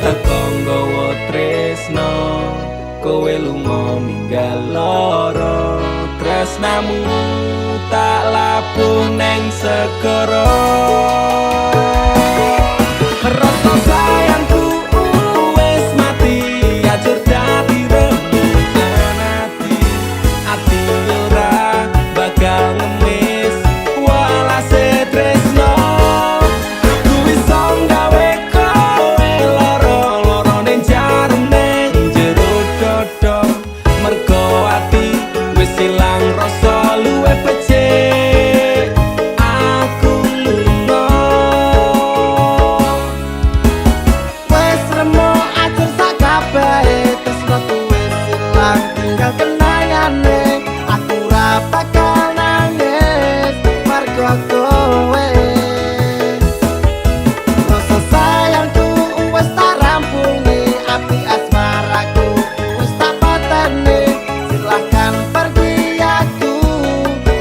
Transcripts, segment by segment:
teko nggawa tresno, kowe lunga ninggal lara. Tresnamu tak labuh neng segara. Rasa sayangku wis mati, ajur dadi rembugan ati. Ati ora bakal ngemis walase tresno. Aku iso gawe kowe lara-lara ning jarum ning jero dodo. Mergo ati wis ilang rasa luwih becik. Aku lunga wis remuk ajur sak kabehe, tresno wis ilang tinggal kenangane. Aku ora bakal nangis mergo kowe. Rasa sayangku wis tak rampungi, api asmaraku wis tak pateni. Silahkan pergi, aku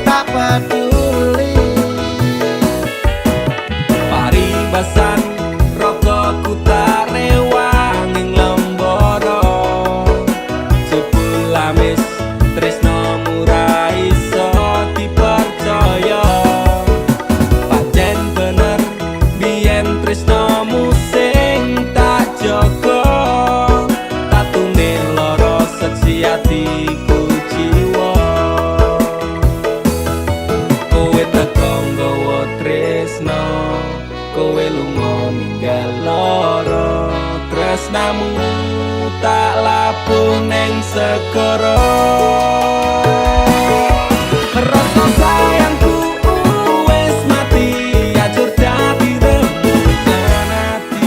tak peduli. Paribasan rokokku tak rewang ing lembara. Jebul amis tresnomu ra iso dipercaya. Pancen bener biyen tresnomu sing tak jaga. Tatune lara seksi atiku jiwa. Kowe teko nggawa tresno, kowe lunga ninggal lara. Tresnamu tak labuh neng segara. Rasa sayangku wis mati, ajur dadi rembugan ati.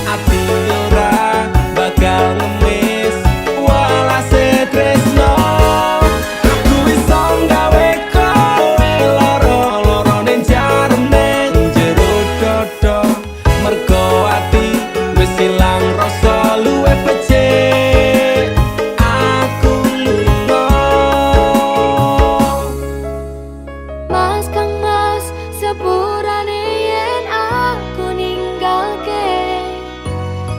Ati ora bakal ngemis walase tresno. Aku iso gawe kowe lara-lara ning jarum ning jero dodo. Mergo ati wis ilang rasa luwih becik. Aku lunga. Mas Kang Mas, sepurane yen aku ninggalke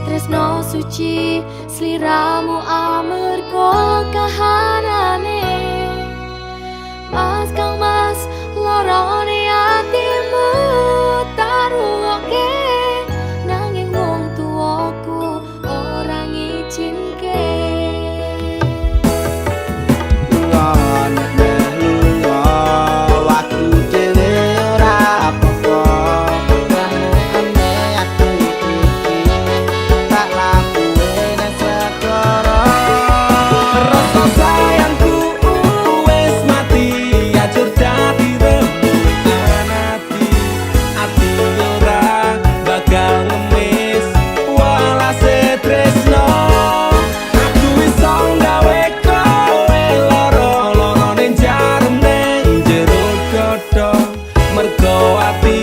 tresno suci sliramu amarga kahanane. Mas Kang Mas, lorone atimu taruke, nanging wong tuaku ora ngizinke. Rasa sayangku wis mati, ajur dadi rembugan ati. Ati ora bakal ngemis walase tresno. Aku iso gawe kowe lara-lara ning jarum ning jero dodo. Mergo ati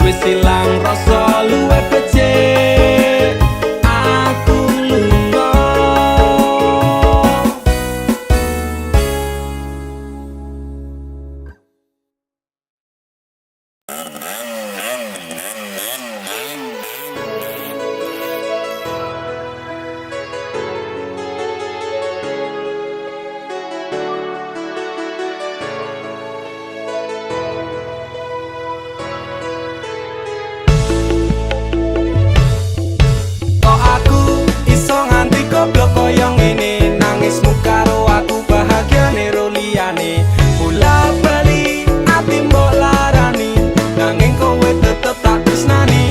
wis ilang rasa luwih becik. Aku lunga. Kok aku iso nganti goblok koyo ngene, nangismu karo aku bahagiane ro liyane. Bola bali ati mbok larani, nanging kowe tetep tak tresnani.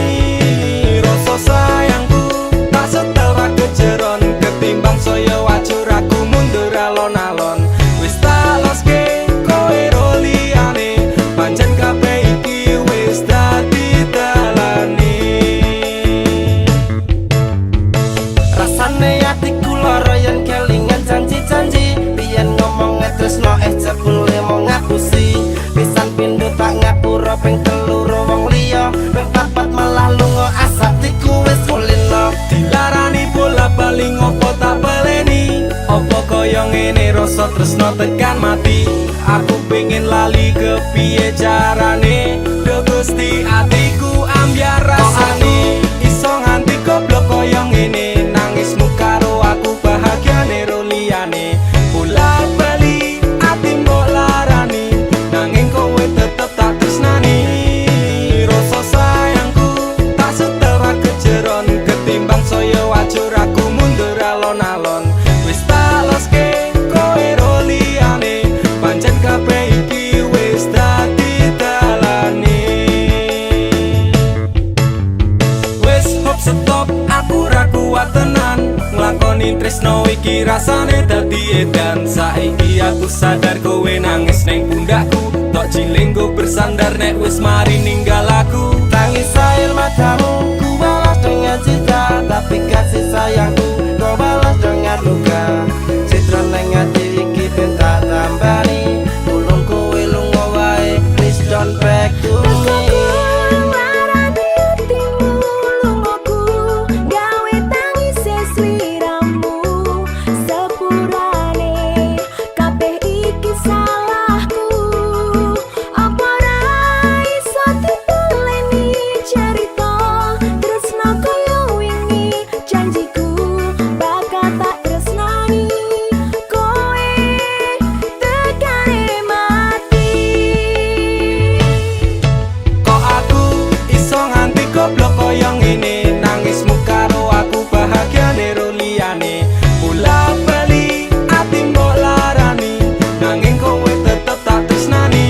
Rasa sayangku tak setel ra kejeron, ketimbang saya wajur aku mundur alon-alon. Wis tak loske kowe ro liyane, pancen kabeh iki wis dadi dalane. Rasane atiku lara yen kelingan janji-janji, biyen ngomong tresno jebule mau ngapusi. Pisan pindho tak ngapura, ping telu wong liya, ping papat malah lunga asatiku wis kulino. Dilarani bola bali ngopo tak baleni, opo koyo ngene rasa tresno tekan mati. Aku pengen lali kepiye carane, do Gusti atiku ambyar rasane. Iso nganti goblok goblok koyo ngene nangismu karo aku bahagiane ro liyane bola bali ati mbok larani nanging kowe tetep tak tresnani rasa sayangku tak setera kejeron ketimbang saya wajur aku mundur alon-alon wis tak loske kowe ro liyane pancen kabeh iki wis dadi dalane wis hop stop aku ra kuat tenan nglakoni tresno iki rasane dadi edan saiki aku sadar kowe nangis neng pundakku tok cilenggo bersandar nek wis mari ninggal aku Tangis air matamu ku balas dengan cinta tapi kasih sayangku kau balas dengan luka citron neng ati iki ben tak tambani tulung kowe lunga wae please don't back to me goblok koyo ngene nangismu karo aku bahagiane ro liyane bola bali ati mbok larani nanging kowe tetep tak tresnani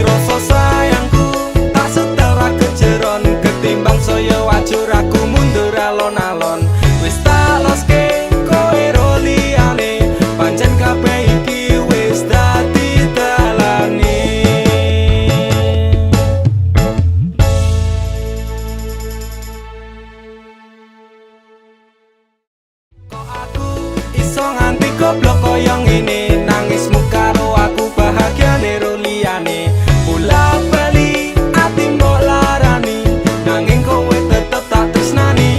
rasa sayangku tak setera kejeron ketimbang saya wajur aku mundur alon-alon wis tak loske kowe ro liyane pancen kabeh iki wis dadi dalane nganti goblok koyo ngene nangismu karo aku bahagiane ro liyane bola bali ati mbok larani nanging kowe tetep tak tresnani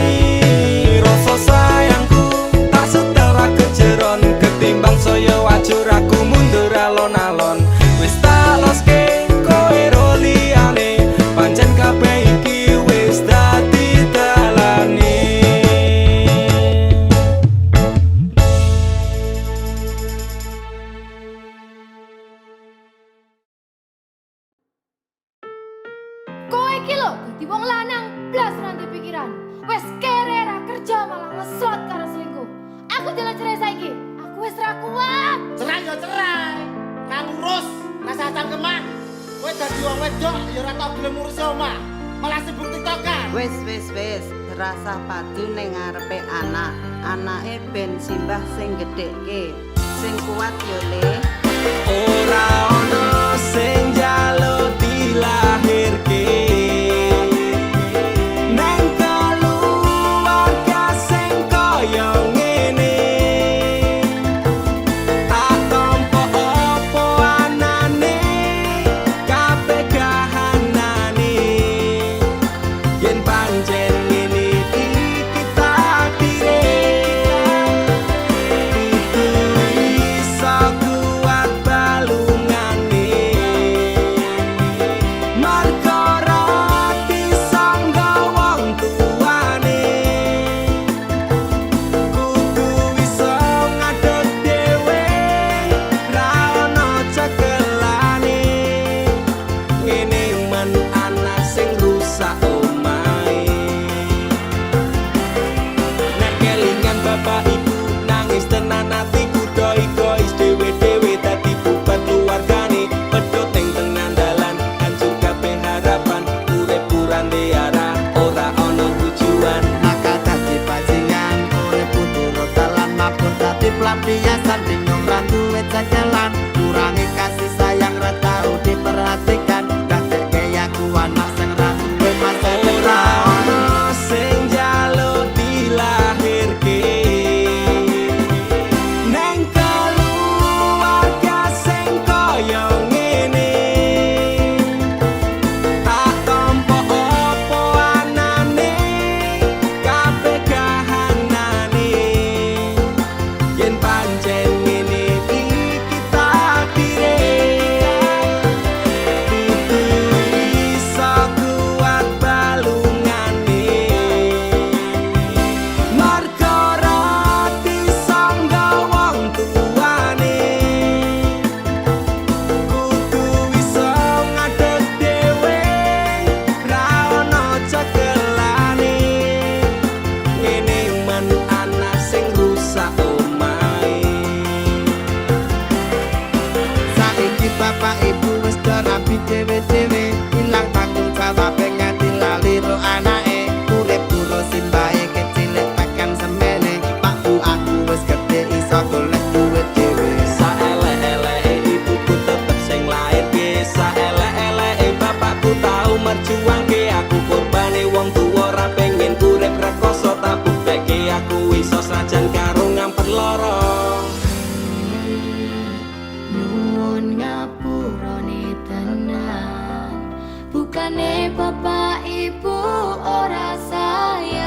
rasa sayangku tak setera kejeron ketimbang saya wajur aku mundur alon-alon wis tak loske kowe ro liyane pancen kabeh iki wis dadi dalane Kowe iki lho dadi wong lanang blas ranti pikiran. Wes kere ra kerja malah ngeslot karo selingkuh. Aku jalan cerai saiki. Aku wis ra kuat. Cerai yo cerai. Nang urus rasa cangkeman. Kowe dadi wong wedok ya ora tau gelem ngurus omah. Malah sibuk tiktokan. Wis terasa padu ning ngarepe anak. Anake ben simbah sing gedhekke. Sing kuat yo Le. ora ono sing njaluk dilahirke nang keluarga sing koyo ngene tak tampa apa anane kabeh kahanane yen pancen ngene iki takdire itu iso kuat balungane bapak ibu wis do rapi dhewe-dhewe ilang tanggung jawab nganti lali ro anake urip terus simbahe kecilik tekan semene pak bu aku wis gedhe iso golek duit dhewe Saelek-eleke ibuku tetep sing lairke, saelek-eleke bapakku tau merjuangke. Aku korbane wong tuwa ora pengen urip rekoso, tak bukteke aku iso sajan karo ngampet lara. Nuwun ngapurane tenan, bukane bapak ibu ora sayang.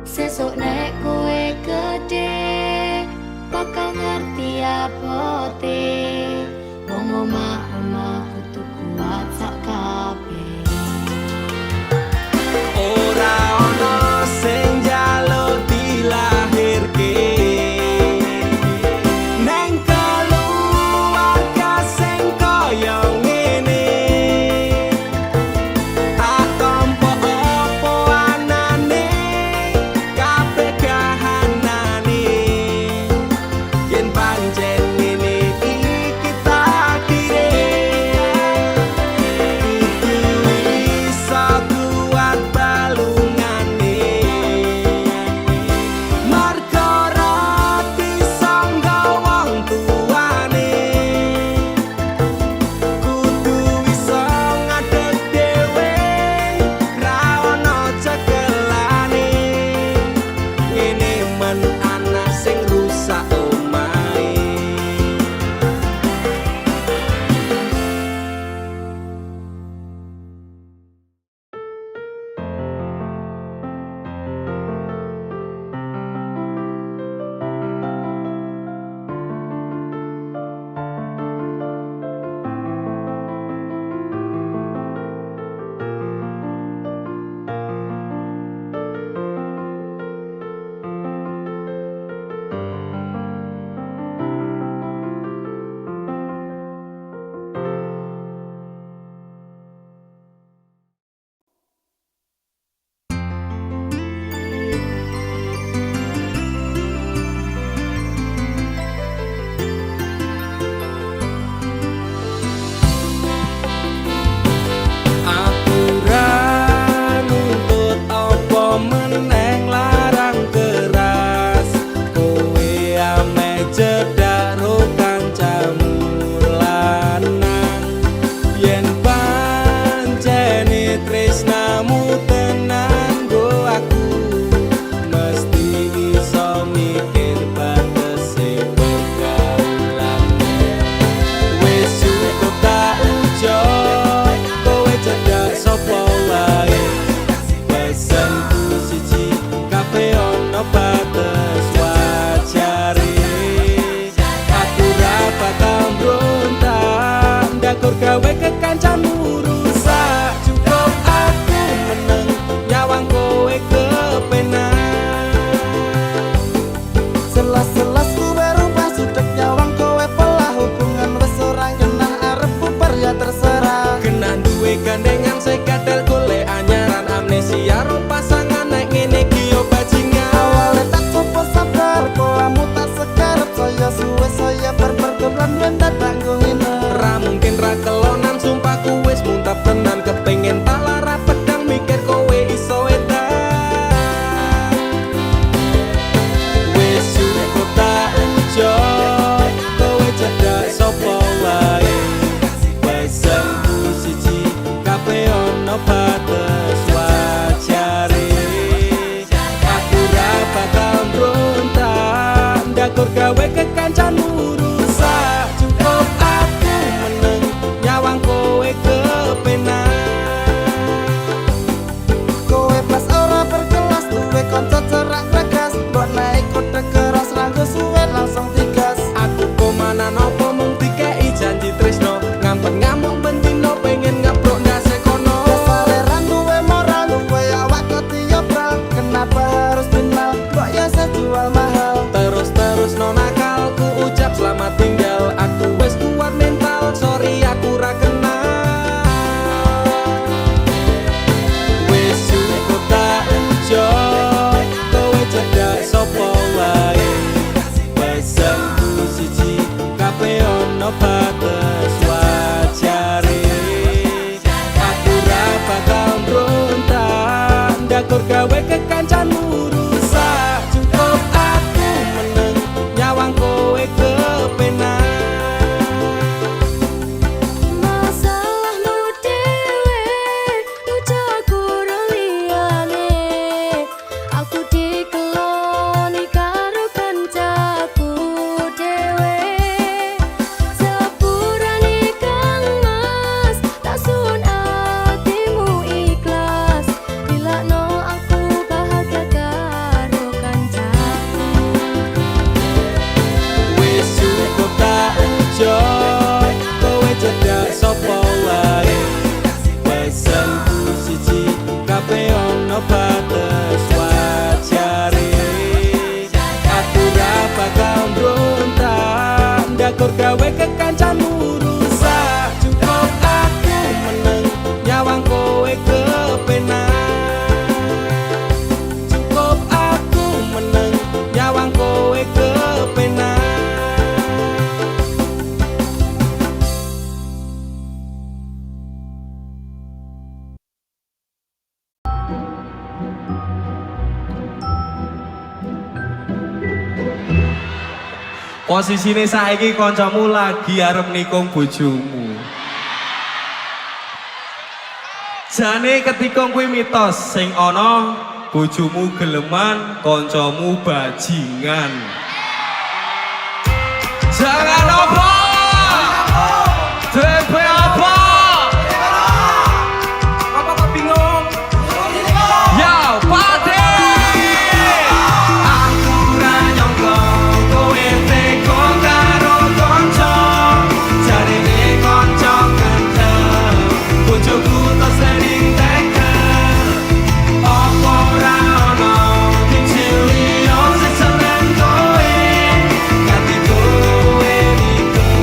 Sesuk nek kowe gede bakal ngerti apote wong omah-omah kudu kuat sak kabeh. Ora ono sing njaluk dilahirke neng keluarga sing kaya ngene. Tak tampa apa anane kabeh kahanane, yen pancen ngene iki takdire. Kudu iso kuat balungane, merga ora disangga wong tuane. Kudu iso ngadeg dhewe, ra ono cekelane. Ngene men anak sing rusak omahe. Aku ra nuntut apa meneng larang keras, kowe ame cedak ro kancamu lanang. Yen pancene tresnamu tenan go aku mesti iso mikir batese pergaulanmu. Wis cukup tak ujo kowe cedak sapa wae, pesenku siji kabeh ono batas wajare. Aku ra bakal mbrontak ndakur gawe kekancanmu rusak. Cukup aku meneng nyawang kowe kepenak. selas-selas kowe rupah sudek nyawang kowe pelah hubungan wis ora genah arep bubar ya terserah Kena duwe gandengan sekatel golek anyaran, amnesia ro pasangan nek ngene iki yo bajingan. awalnya tak coba sabar koamu tak sekarep saya suwe saya berpergoblan mendat tanggung ini Ra mungkin ra kelonan sumpahku wis muntap tenan, kepengen tak lara pedang mikir kowe iso edan. Wis cukup tak ujo kowe cedak sapa wae, pesenku siji kabeh ono batas wajare. Aku ra bakal mbrontak ndakur gawe kekancanmu rusak. Cukup aku meneng nyawang kowe kepenak. kowe pas ora berkelas duwe kanca cerak gregas mbok naik kode keras ranggo suwe langsung digas Aku komana nopo mung dikei janji tresno, ngampet ngamuk bendino pengen ngabrok ndase kono. Saleran duwe moral duwe awak ketiobral kenapa harus final kok ya saya jual mahal Terus-terus no nakal Dakur gawe kekancanmu rusak. Cukup aku meneng nyawang kowe kepenak. Masalahmu dewe ucap kurang liyane. Aku dikeloni karo kancaku dewe. Sepurane Kang Mas tak sun atimu ikhlas. Dilakno aku bahagia karo kancaku. Wis cukup tak enjoy, kowe cedak sapa wae. Pesenku siji, kabeh ono bates wajare. Aku ra bakal mbrontak, dakur gawe kekancanmu rusak. Cukup aku meneng nyawang kowe kepenak. Cukup aku meneng nyawang kowe kepenak. Posisine saiki kancamu lagi arep nikung bojomu. Jane ketika kuwi mitos sing ana bojomu geleman, kancamu bajingan. Jangan apa? DP apa? Apa kok bingung? Ya, Pade! Aku ra nyangka kowe tega karo kanca. Jarine kanca gendeng, bojoku tak sering tega. Apa ora ono kecil yo sing seneng kowe. Ganti kowe iki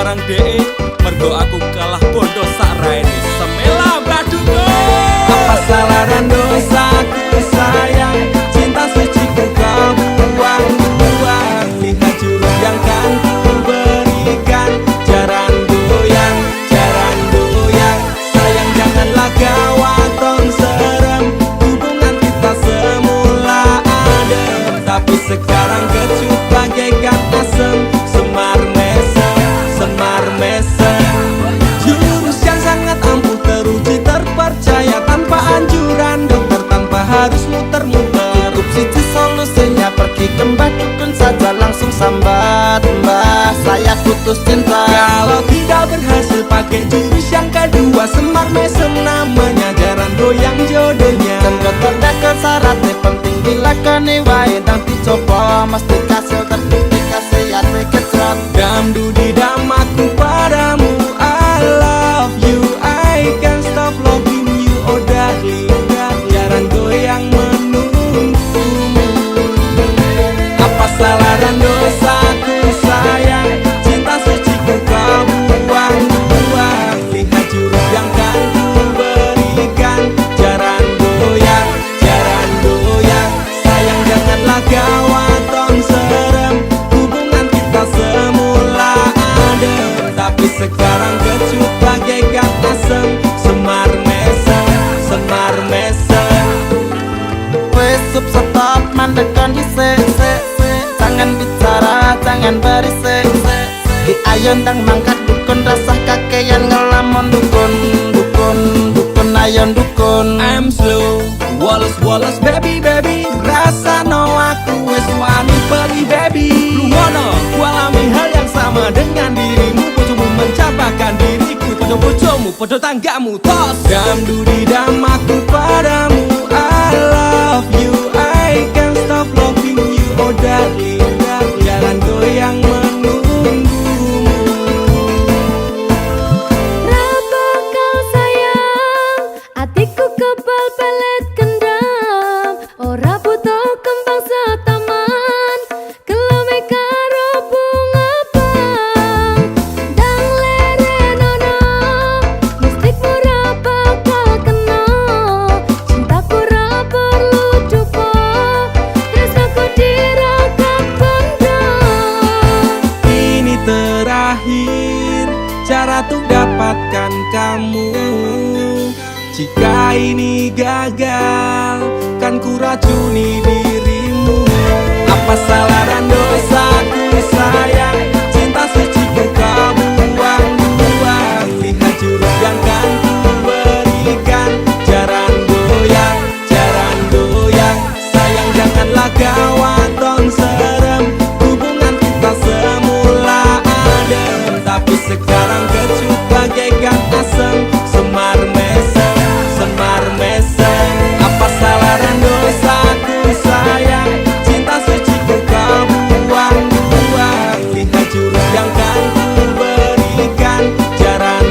marang dhek mergo aku kalah bondo sak raine semela baduko. Apa salah dosaku sayang, cinta suci ku kau buang-buang. Lihat jurus yang kan ku berikan, jaran goyang, sayang janganlah gawat tong serem. Hubungan kita semula adem, tapi sekarang kecut bagaikan asem. Semar mesem, jurus yang sangat ampuh teruji terpercaya, tanpa anjuran dokter, tanpa harus muter-muter. Cukup siji solusinya, pergi ke mbah dukun saja, langsung sambat, mbah saya putus cinta. Kalau tidak berhasil pakai jurus yang kedua, semar mesem namanya, jaran goyang jodohnya. Dan dokter dakar syaratnya penting dilakoni wae, nang dicoba mesti kasil terbukti kasihate kecot. Dam dudi dam aku padamu, I love you, I can't stop loving you, oh darling. Jaran goyang menunggumu. Apa salah dan dosaku sayang, cinta suci ku kau buang-buang. Lihat jurus yang kan ku berikan, jaran goyang, sayang janganlah gawat tong serem. Hubungan kita semula adem, tapi sekarang kecut bagaikan asem. Semar mesem. Wes stop mandekan dhisik, jangan bicara, jangan berisik. Ki ayo ndang mangkat dukun, rasah kakean ngelamun dukun, ayo dukun. I'm slow, Wallace baby, rasa no aku wes wani pergi baby. Lumono, ku alami hal yang sama dengan dirimu. Bojomu mencapakan diriku, bojomu, bojo tanggamu tos. Dam dudi dam aku padamu, I love you, I can't stop loving you, oh darling. Jalan goyang menunggumu. Raba kau sayang, hatiku kebal pelet kendam. Ora butuh kembang setaman, kelame karo bunga bang. Dang lerenono, mistikmu ra bakal kena. Cintaku ra perlu dupo, terus aku diragam benda. Ini terakhir cara untuk dapatkan kamu. Jika ini gagal, kan ku racuni dirimu. Apa salah dan dosaku sayang, cinta suci ku kau buang-buang. Lihat jurus yang kan ku berikan, jaran goyang, sayang janganlah gawat tong serem. Hubungan kita semula adem, tapi sekarang kecut bagaikan asem. Semar mesem. Apa salah dan dosaku sayang, cinta suci ku kau buang-buang. Lihat jurus yang kan ku berikan, jaran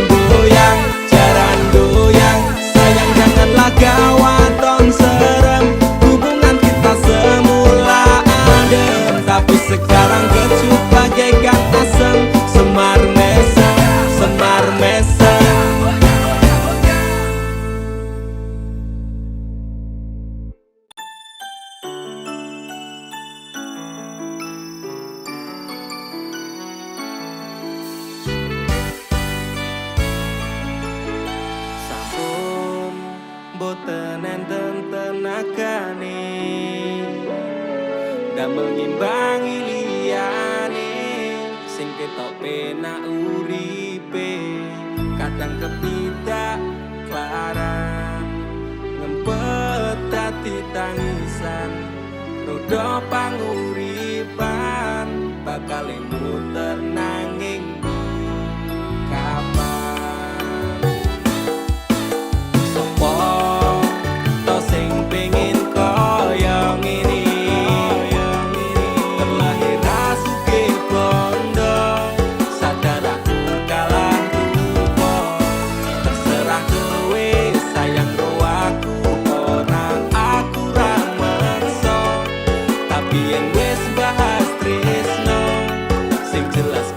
goyang, sayang janganlah gawat tong serem. Hubungan kita semula adem, tapi sekarang kecut bagaikan asem. Semar mesem. Sampun boten enten tenagane, damel ngimbangi liyane, sing ketok penak uripe. Kadang kepidak klaran, ngempet dadi tangisan. Rodo panguripan, bakal muter nanging kapan. Sopo to sing pengin koyo ngene, terlahir sugih bondo, sadar aku kalah rupa. Terserah kowe sayang ro aku, ora aku ra meksa. Tapi yen wis bahas tresno, sing jelas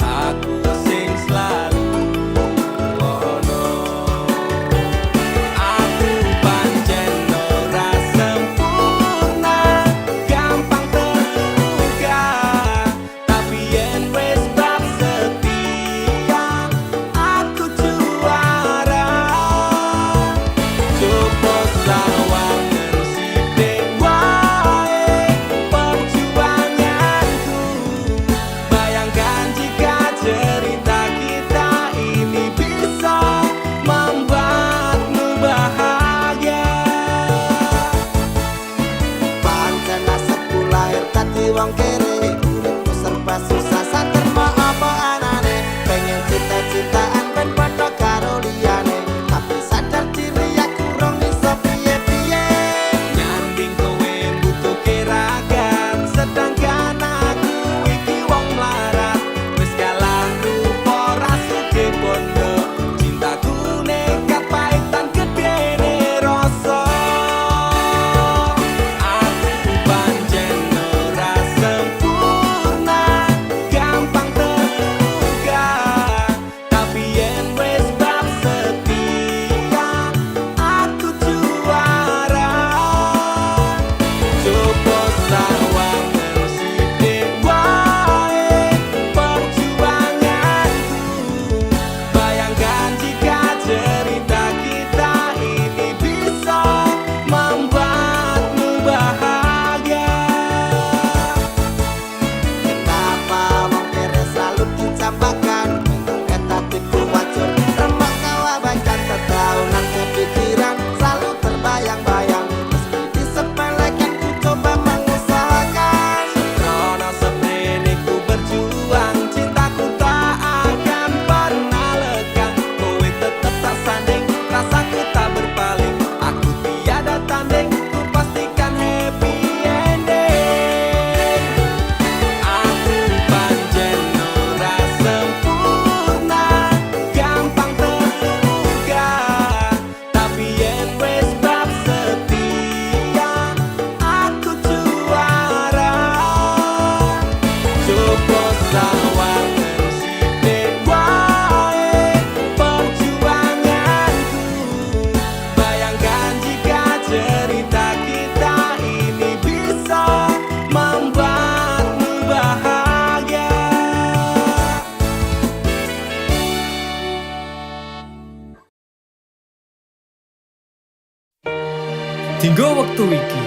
Dinggo wektu iki,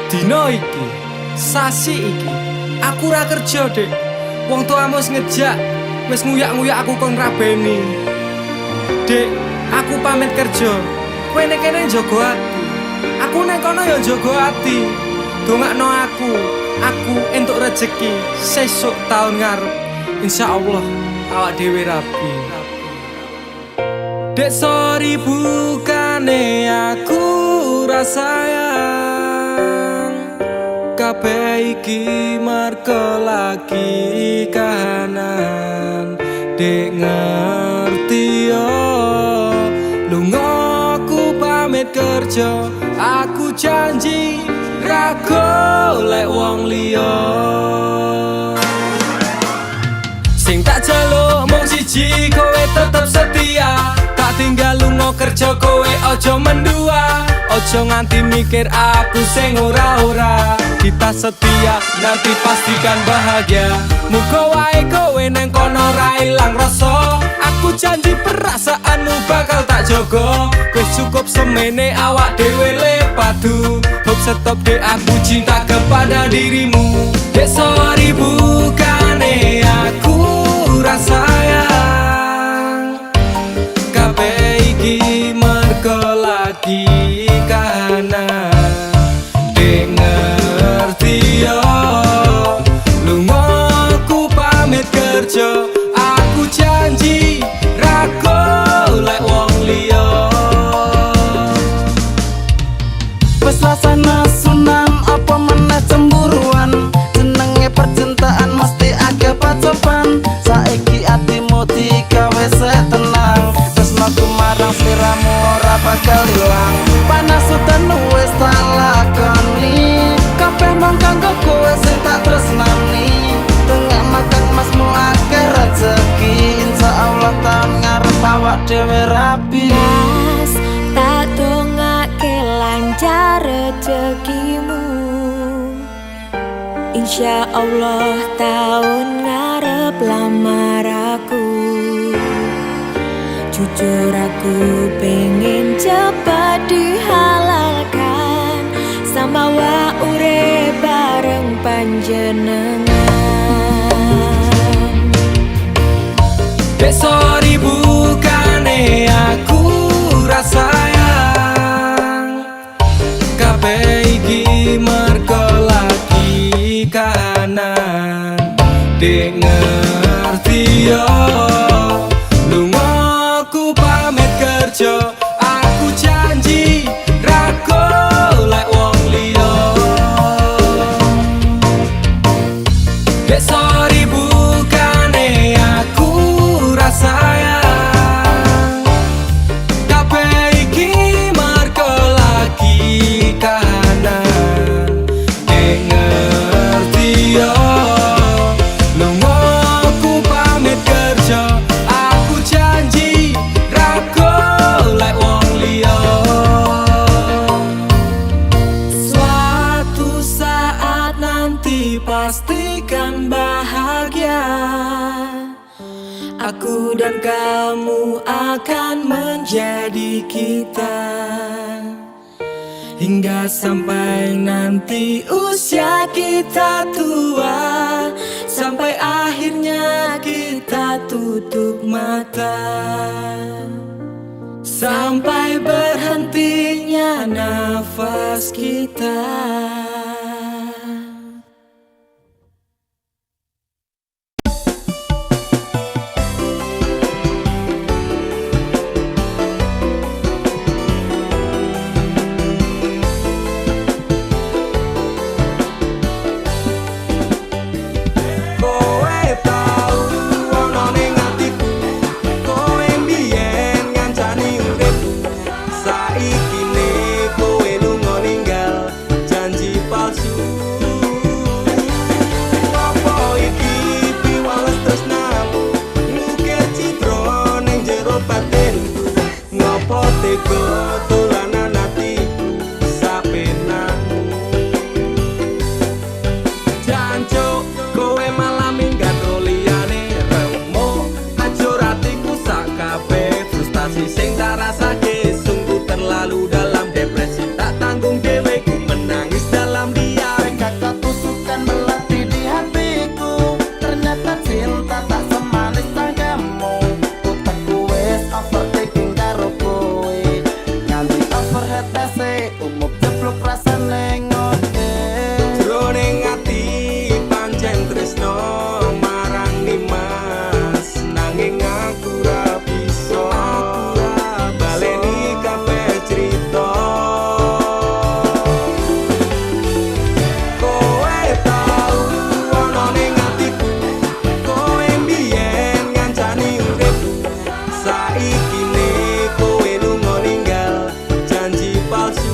dina iki, sasi iki, aku ora kerja, Dek. Wong tuamu wis ngejak, wis nguyak-nguyak aku kon rabeni. Dek, aku pamit kerja. Kowe nek kene njogo ati. Aku nek kono ya njogo ati. Dongakno aku entuk rezeki sesuk taun ngarep. Insyaallah awak dhewe rapi. Dek sorry bukane aku rasayang. Kabeh iki merko lagi kahanan. Dek ngerti yo lunga aku pamit kerja. Aku janji ra golek wong liya. Sing tak jaluk mung siji, kowe tetep setia. Tak tinggal lunga kerja, kowe ojo mendua. Ojo nganti mikir aku sing ora-ora. Kita setia, nanti pastikan bahagia. Muga wae kowe neng kono ra ilang rasa. Aku janji perasaanmu bakal tak jogo. Wis cukup semene awak dhewe le padu. Hope stop dek, aku cinta kepada dirimu. Dek sorry bukane aku rasayang. Kabeh iki mergo lagi kahanan. Dek ngerti yo lunga aku pamit kerja. Aku janji ra golek wong liya. Wes rasane sunan apa meneh cemburuan. Jenenge percintaan mesti agak pacoban. Saiki atimu digawe tenang. Tresnaku marang sliramu ora bakal ilang. Panas udan wis tak lakoni. Kabeh mung kanggo kowe sing tak tresnani. Tengah makan masmu akeh rezeki. Insyaallah taun ngarep awak dhewe rapi. Mas, tak dongake lancar rezekimu. Insya Allah tahun ngarep lamar aku. Jujur aku pengen cepat dihalalkan. Sama wa urip bareng panjenengan. Dek sorry bukane aku rasayang. Kabeh iki mergo lagi kahanan. Dek ngerti yo lunga aku pamit kerja. Aku janji ra golek wong liya. Dek sorry bukane aku rasayang. Kabeh iki mergo lagi kahanan. Dek ngerti yo lunga aku pamit kerja. Aku janji ra golek wong liya. Suatu saat nanti pastikan bahagia. Aku dan kamu akan menjadi kita. Hingga sampai nanti usia kita tua. Sampai akhirnya kita tutup mata. Sampai berhentinya nafas kita. Kowe tau ono ning atiku. Kowe mbiyen ngancani urip. Saiki ne kowe lunga ninggal. Janji umup jeblok rasane ngote Jroning ati pancen tresno marang Nimas nanging aku ra bisa baleni kabeh crita kowe tau ana ning atiku kowe mbiyen ngancani urip saiki ne kowe lunga ninggal janji palsu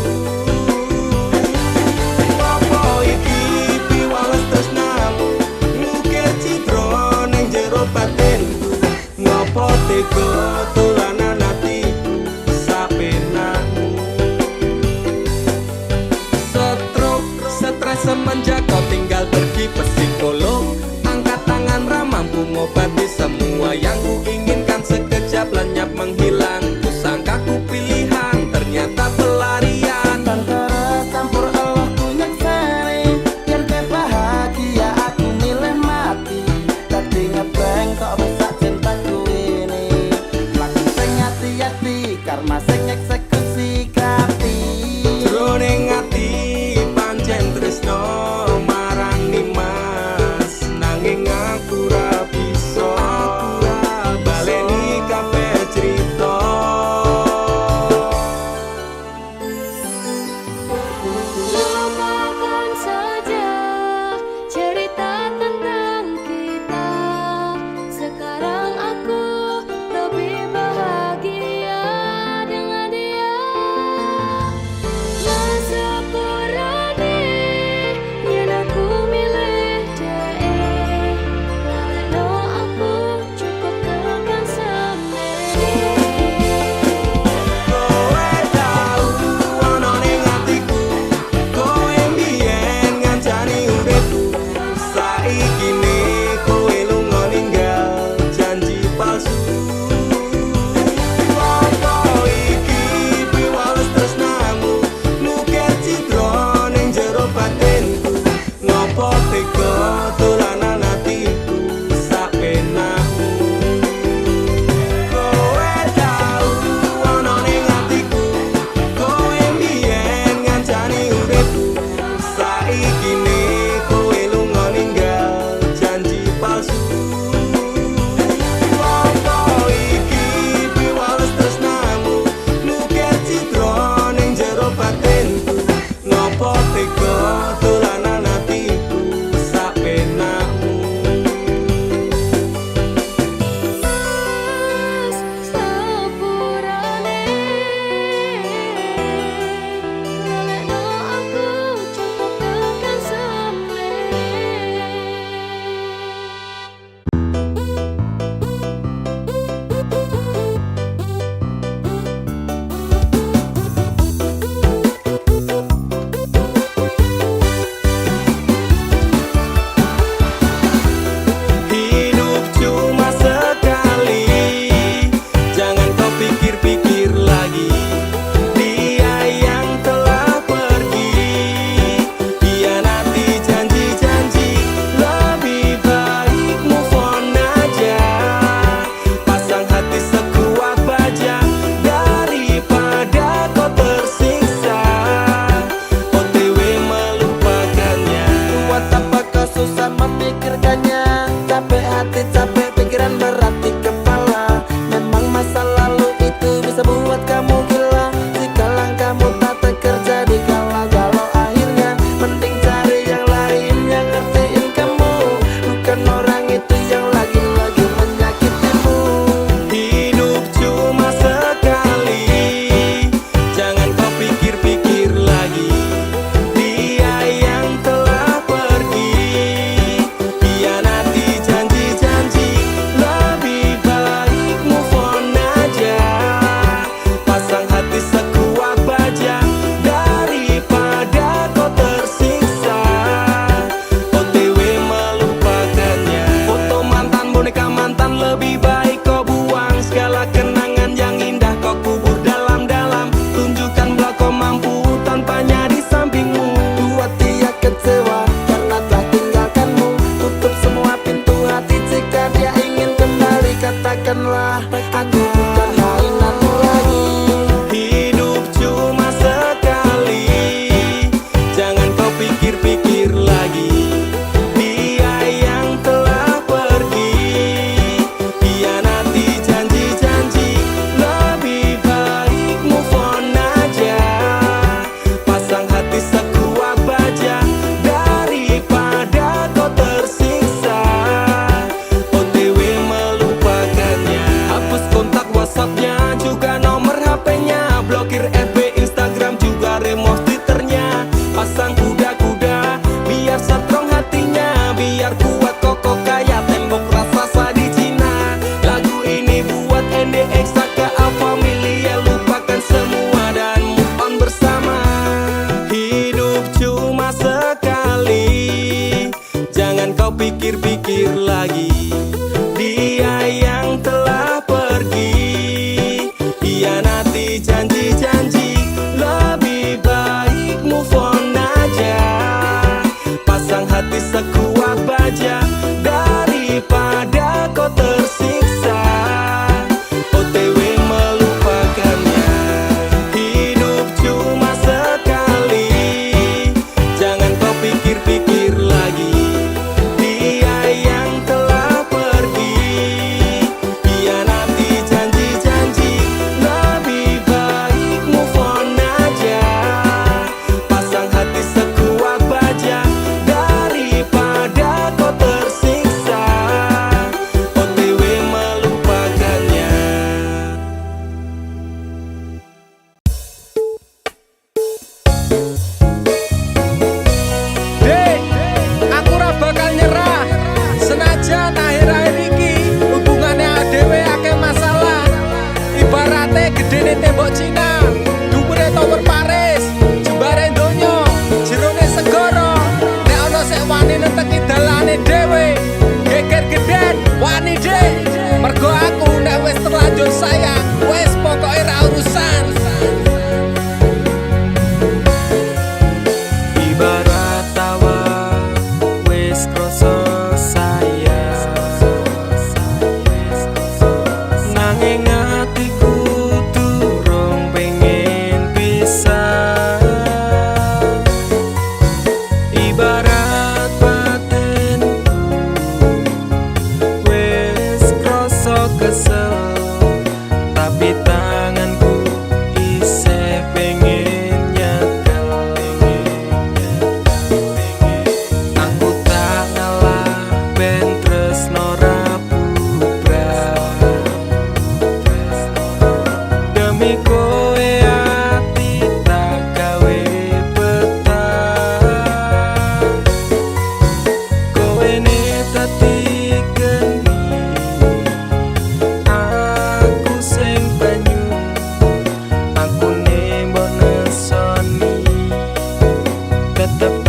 tetep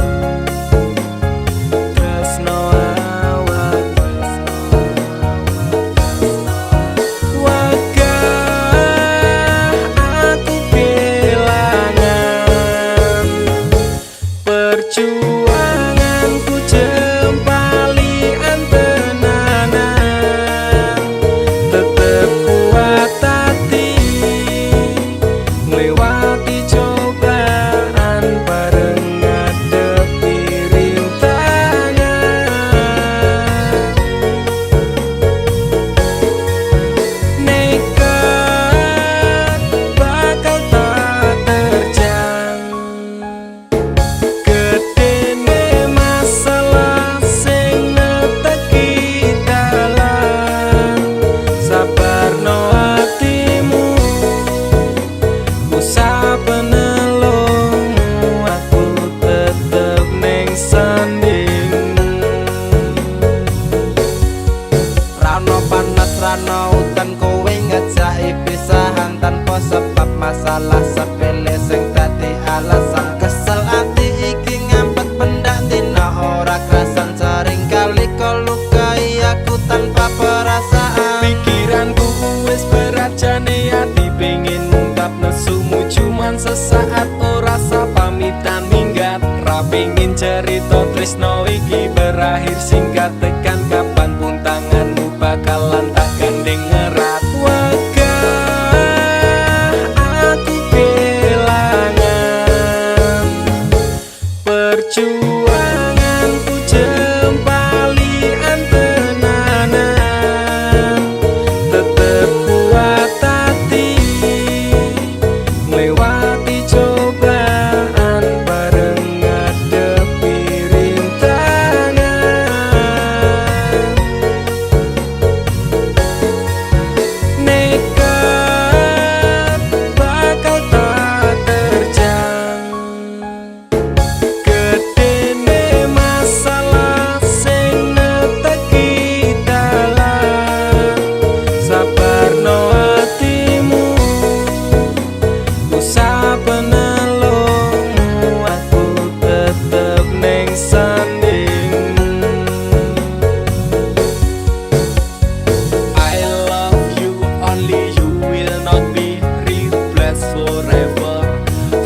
tresno awak wegah aku kelangan perjuanganku jempali antenanan tetep kuat hati melewati cobaan bareng ngadepi rintangan nekat bakal tak terjang gedene masalah sing neteki dalan sabarno atimu usah penelungmu aku tetep ning sanding Rano panas rano udan kowe ngejaki pisahan tanpa sebab masalah sepele sing dadi alasan kesel ati iki ngampet pendak dina ora kerasan sering kali kau lukai aku tanpa perasaan pikiranku wis berat jane ati pengin ngungkap nesumu cuman sesaat ora sah pamitan minggat ra pengin cerita tresno iki berakhir singkat tekan kapanpun tanganmu bakalan tak gandeng erat wegah aku kelangan perjuanganku jempali antenanan tetep kuat hati melewati cobaan bareng ngadepi rintangan nekat bakal tak terjang gedene masalah sing neteki dalan sabarno atimu usah penelungmu aku tetep ning sanding I love you only you will not be replaced forever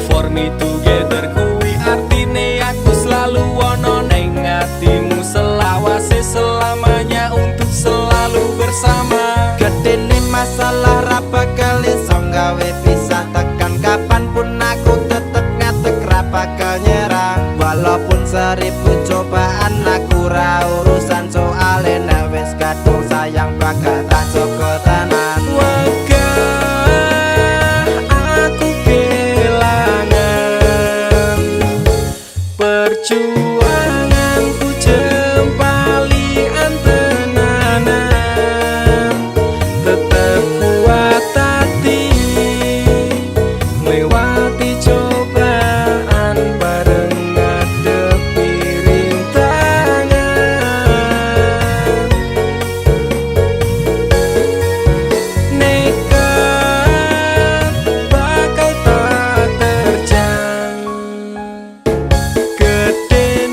for me together kuwi artine aku selalu ono ning atimu selawase selamanya untuk selalu bersama gedene masalah ra bakal iso gawe bisa tekan kapanpun aku tetep ngadeg ra bakal nyerah walaupun seribu cobaan aku ra urusan soale nek wis kadung sayang bakal tak jaga tenan wegah aku kelangan perjuanganku jempali antenanan tetep kuat hati melewati cobaan bareng ngadepi rintangan nekat bakal tak terjang gedene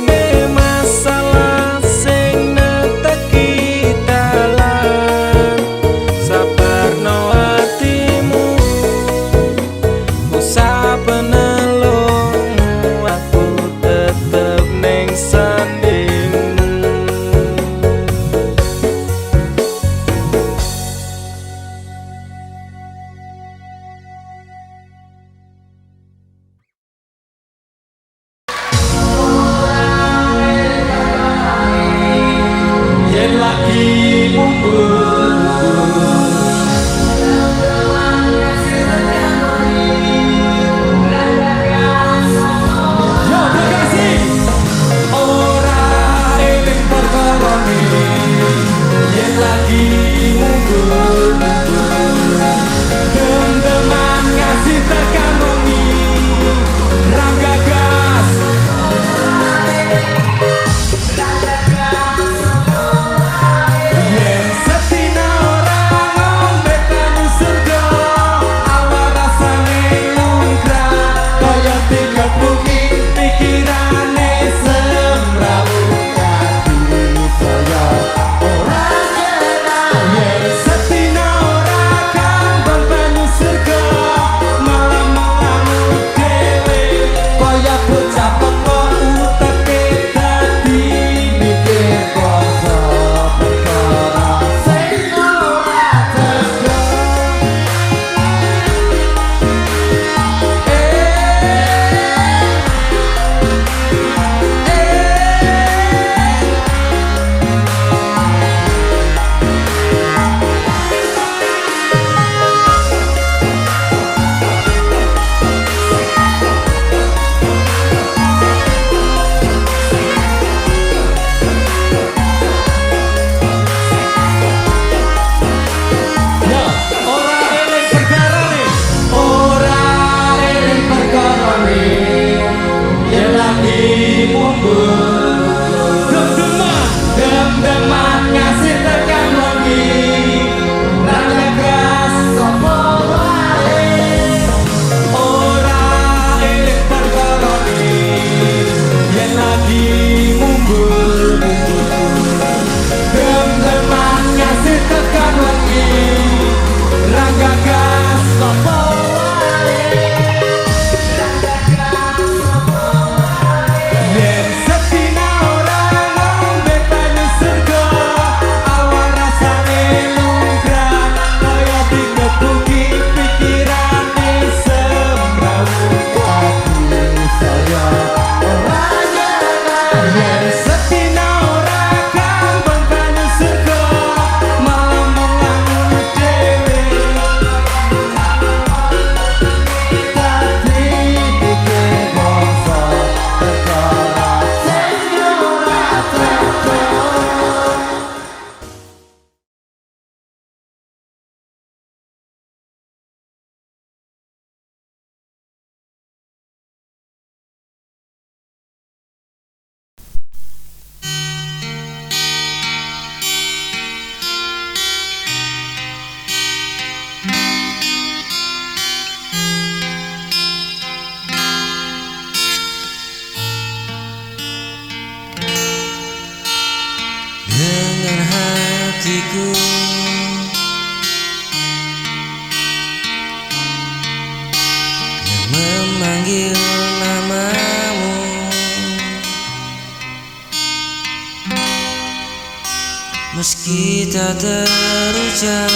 meski tak terucap,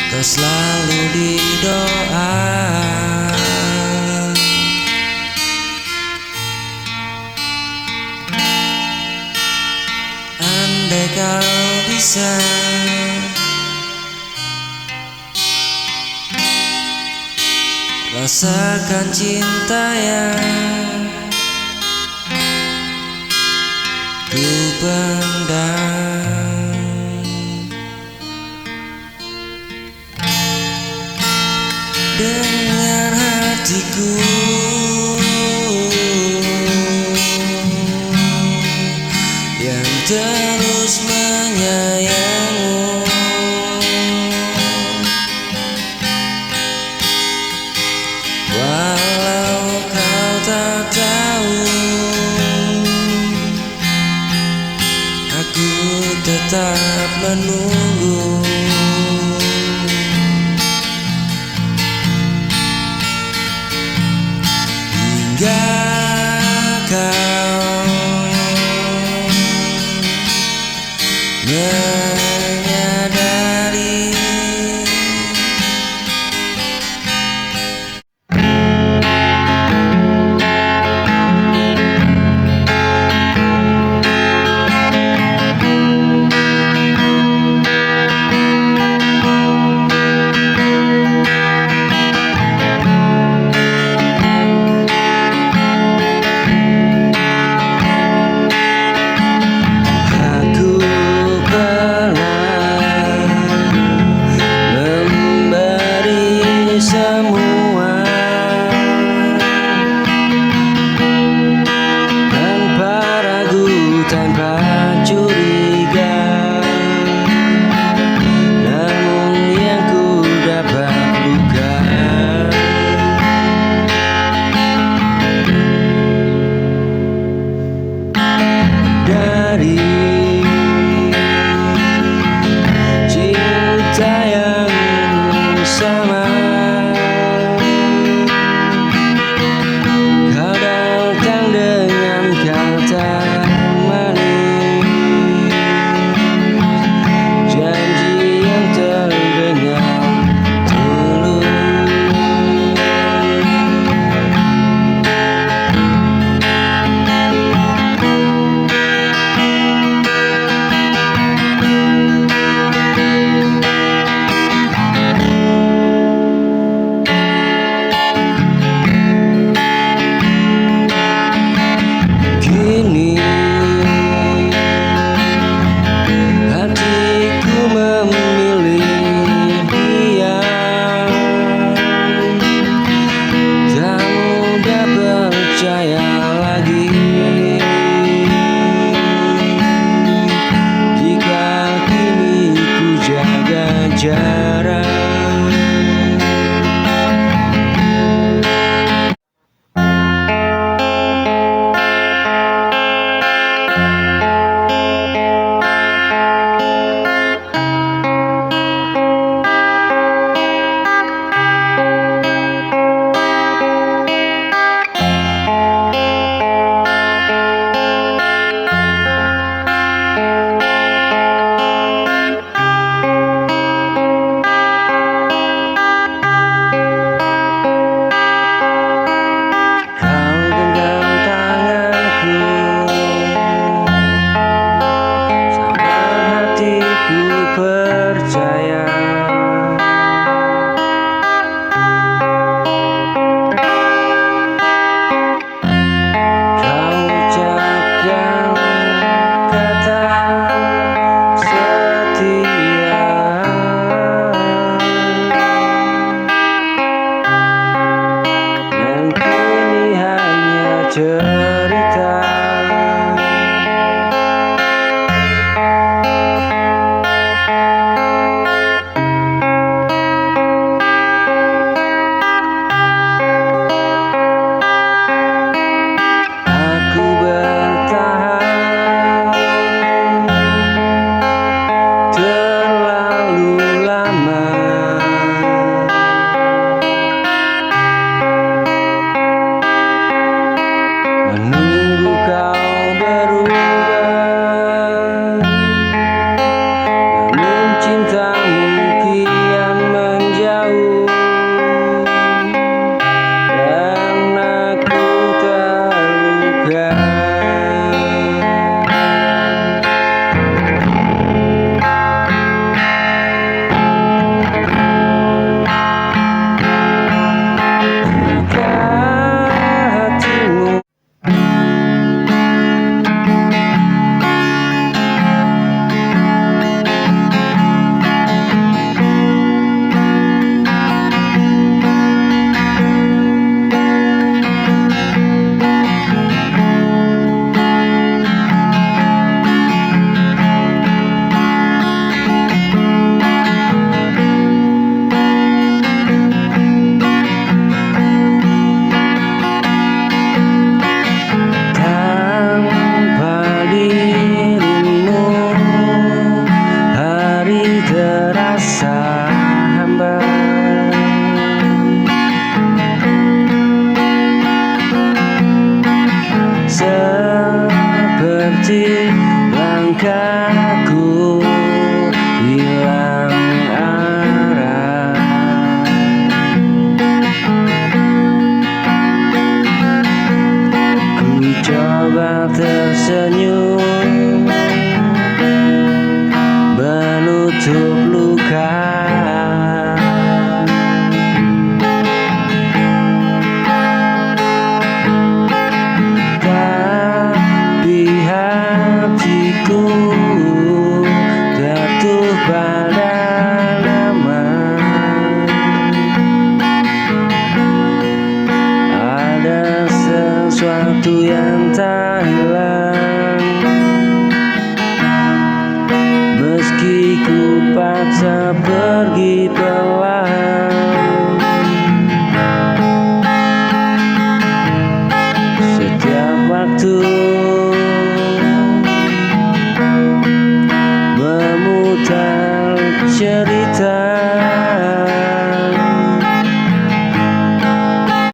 kau selalu di doa. Andai kau bisa rasakan cinta yang ku pendam, dengan hatiku yang terus menyayangmu. Walau kau tak tahu, aku tetap menunggu. Hingga